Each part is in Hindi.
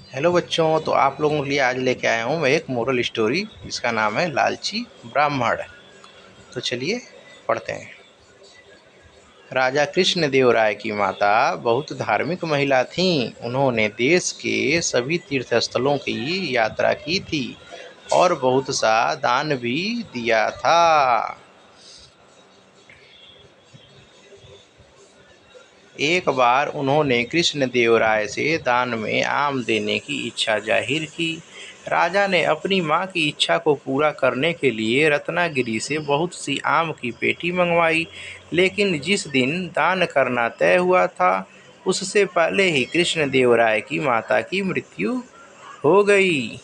हेलो बच्चों, तो आप लोगों के लिए आज लेके आया हूँ मैं एक मोरल स्टोरी जिसका नाम है लालची ब्राह्मण। तो चलिए पढ़ते हैं। राजा कृष्णदेव राय की माता बहुत धार्मिक महिला थीं। उन्होंने देश के सभी तीर्थ स्थलों की यात्रा की थी और बहुत सा दान भी दिया था। एक बार उन्होंने कृष्णदेव राय से दान में आम देने की इच्छा जाहिर की। राजा ने अपनी माँ की इच्छा को पूरा करने के लिए रत्नागिरी से बहुत सी आम की पेटी मंगवाई, लेकिन जिस दिन दान करना तय हुआ था उससे पहले ही कृष्णदेव राय की माता की मृत्यु हो गई।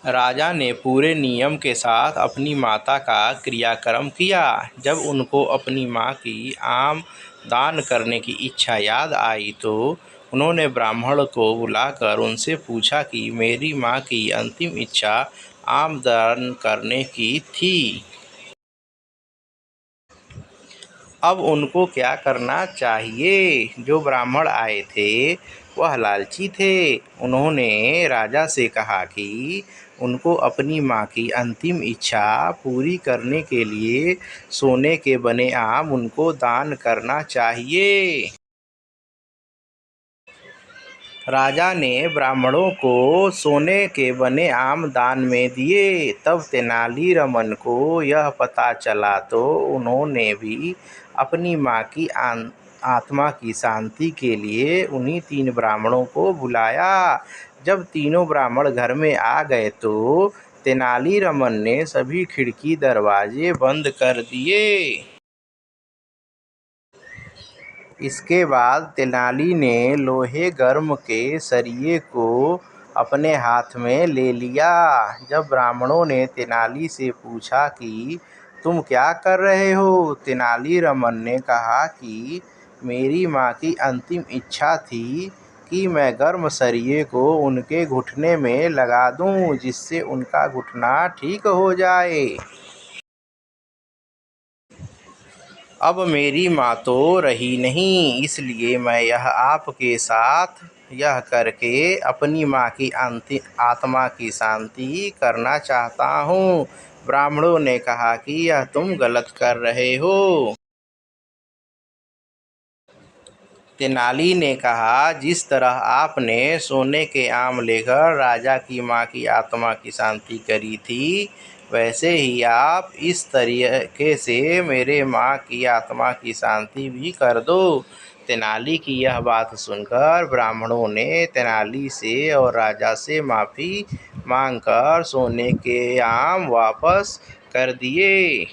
राजा ने पूरे नियम के साथ अपनी माता का क्रियाक्रम किया। जब उनको अपनी माँ की आम दान करने की इच्छा याद आई तो उन्होंने ब्राह्मण को बुलाकर उनसे पूछा कि मेरी माँ की अंतिम इच्छा आम दान करने की थी। अब उनको क्या करना चाहिए? जो ब्राह्मण आए थे वह लालची थे। उन्होंने राजा से कहा कि उनको अपनी माँ की अंतिम इच्छा पूरी करने के लिए सोने के बने आम उनको दान करना चाहिए। राजा ने ब्राह्मणों को सोने के बने आम दान में दिए। तब तेनालीरामन को यह पता चला तो उन्होंने भी अपनी माँ की आत्मा की शांति के लिए उन्हीं 3 ब्राह्मणों को बुलाया। जब तीनों ब्राह्मण घर में आ गए तो तेनालीरामन ने सभी खिड़की दरवाजे बंद कर दिए। इसके बाद तेनाली ने लोहे गर्म के सरिये को अपने हाथ में ले लिया। जब ब्राह्मणों ने तेनाली से पूछा कि तुम क्या कर रहे हो, तेनालीरामन ने कहा कि मेरी माँ की अंतिम इच्छा थी कि मैं गर्म सरिये को उनके घुटने में लगा दूं, जिससे उनका घुटना ठीक हो जाए। अब मेरी माँ तो रही नहीं, इसलिए मैं यह आपके साथ यह करके अपनी माँ की आत्मा की शांति करना चाहता हूँ। ब्राह्मणों ने कहा कि यह तुम गलत कर रहे हो। तेनाली ने कहा, जिस तरह आपने सोने के आम लेकर राजा की माँ की आत्मा की शांति करी थी, वैसे ही आप इस तरीके से मेरे माँ की आत्मा की शांति भी कर दो। तेनाली की यह बात सुनकर ब्राह्मणों ने तेनाली से और राजा से माफ़ी मांगकर सोने के आम वापस कर दिए।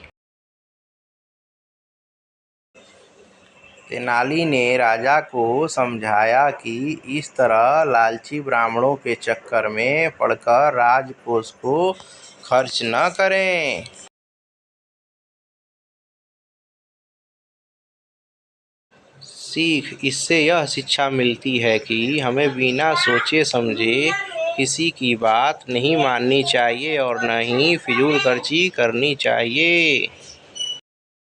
तेनाली ने राजा को समझाया कि इस तरह लालची ब्राह्मणों के चक्कर में पड़कर राजकोष को खर्च न करें। सीख इससे यह शिक्षा मिलती है कि हमें बिना सोचे समझे किसी की बात नहीं माननी चाहिए और न ही फिजूल खर्ची करनी चाहिए।